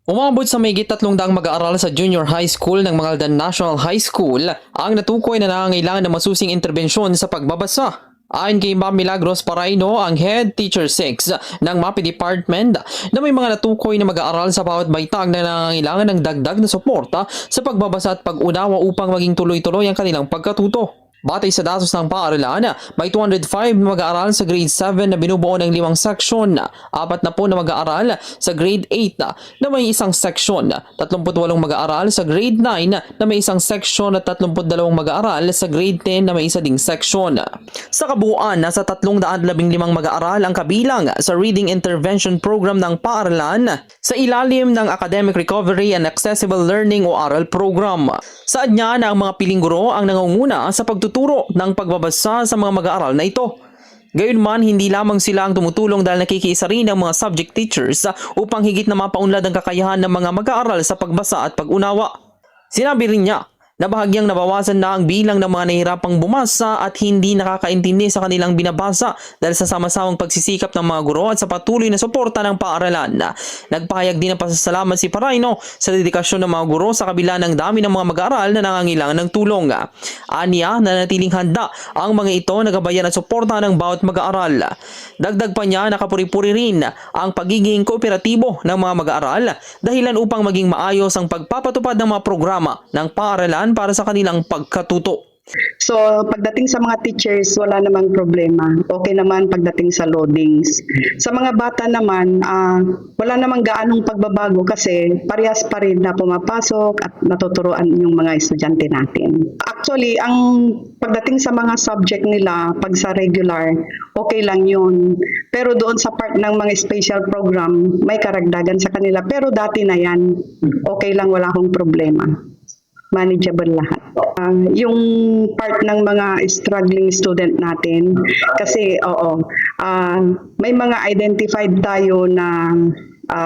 Umabot sa mahigit 300 mag-aaral sa junior high school ng Mangaldan National High School ang natukoy na nangangailangan ng masusing interbensyon sa pagbabasa. Ayon kay Ma'am Milagros Paraino, ang Head Teacher 6 ng MAPI Department, na may mga natukoy na mag-aaral sa bawat baitag na nangangailangan ng dagdag na suporta sa pagbabasa at pag-unawa upang maging tuloy-tuloy ang kanilang pagkatuto. Batay sa datos ng paaralan, may 205 na mag-aaral sa grade 7 na binubuo ng 5 section, 4 na po na mag-aaral sa grade 8 na may isang section, 38 mag-aaral sa grade 9 na may isang section at 32 mag-aaral sa grade 10 na may isa ding section. Sa kabuuan, nasa 315 mag-aaral ang kabilang sa Reading Intervention Program ng paaralan sa ilalim ng Academic Recovery and Accessible Learning o ARAL program. Saad niya na ang mga piling guro ang nangunguna sa pagtuturo ng pagbabasa sa mga mag-aaral na ito. Gayunman, hindi lamang sila ang tumutulong dahil nakikiisa rin ang mga subject teachers upang higit na mapaunlad ang kakayahan ng mga mag-aaral sa pagbasa at pag-unawa. Sinabi rin niya na bahagyang nabawasan na ang bilang ng mga nahihirapang bumasa at hindi nakakaintindi sa kanilang binabasa dahil sa sama-samang pagsisikap ng mga guro at sa patuloy na suporta ng paaralan. Nagpahayag din ng pasasalamat si Paraino sa dedikasyon ng mga guro sa kabila ng dami ng mga mag-aaral na nangangailangan ng tulong. Aniya na natiling handa ang mga ito na gabayan at suporta ng bawat mag-aaral. Dagdag pa niya na kapuri-puri rin ang pagiging kooperatibo ng mga mag-aaral dahilan upang maging maayos ang pagpapatupad ng mga programa ng paaralan para sa kanilang pagkatuto. So, pagdating sa mga teachers, wala namang problema. Okay naman pagdating sa loadings. Sa mga bata naman, wala namang gaanong pagbabago kasi parehas pa rin na pumapasok at natuturuan yung mga estudyante natin. Actually, ang pagdating sa mga subject nila, pag sa regular, okay lang yun. Pero doon sa part ng mga special program, may karagdagan sa kanila. Pero dati na yan, okay lang, wala akong problema. Manageable lahat. Yung part ng mga struggling student natin, kasi may mga identified tayo na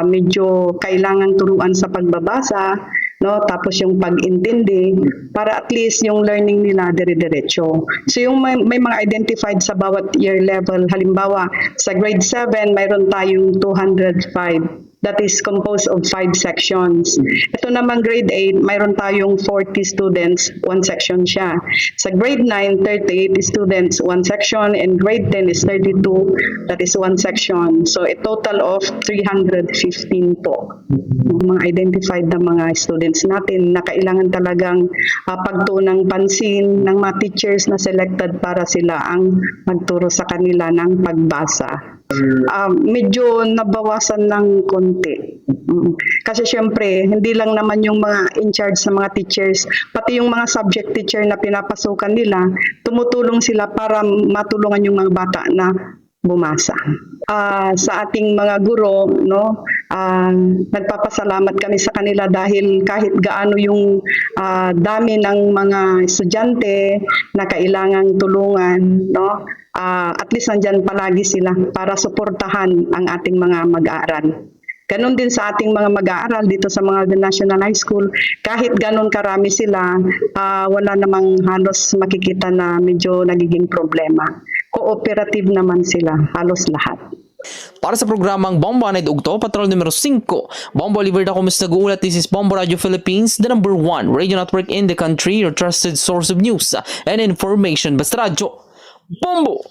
medyo kailangan turuan sa pagbabasa, no? Tapos yung pag-intindi, para at least yung learning nila dire-diretso. So yung may mga identified sa bawat year level, halimbawa sa grade 7, mayroon tayong 205. That is composed of 5 sections. Ito naman grade 8, mayroon tayong 40 students, 1 section siya. Sa grade 9, 38 students, 1 section, and grade 10 is 32, that is 1 section. So a total of 315 po. Mga identified na mga students natin na kailangan talagang pagtuunang pansin ng mga teachers na selected para sila ang magturo sa kanila ng pagbasa. Medyo nabawasan ng konti. Kasi syempre, hindi lang naman yung mga in charge sa mga teachers, pati yung mga subject teacher na pinapasukan nila, tumutulong sila para matulungan yung mga bata na bumasa. Sa ating mga guro, no, nagpapasalamat kami sa kanila dahil kahit gaano yung dami ng mga estudyante na kailangang tulungan, no, at least nandyan palagi sila para suportahan ang ating mga mag-aaral. Ganon din sa ating mga mag-aaral dito sa mga National High School, kahit ganon karami sila, wala namang halos makikita na medyo nagiging problema. Cooperative naman sila, halos lahat. Para sa programang Bombo Anay Ugto, Patrol numero 5, Bombo Oliver na kumis nag-uulat. This is Bombo Radio Philippines, the #1 radio network in the country, your trusted source of news and information. Basta radyo, Bombo!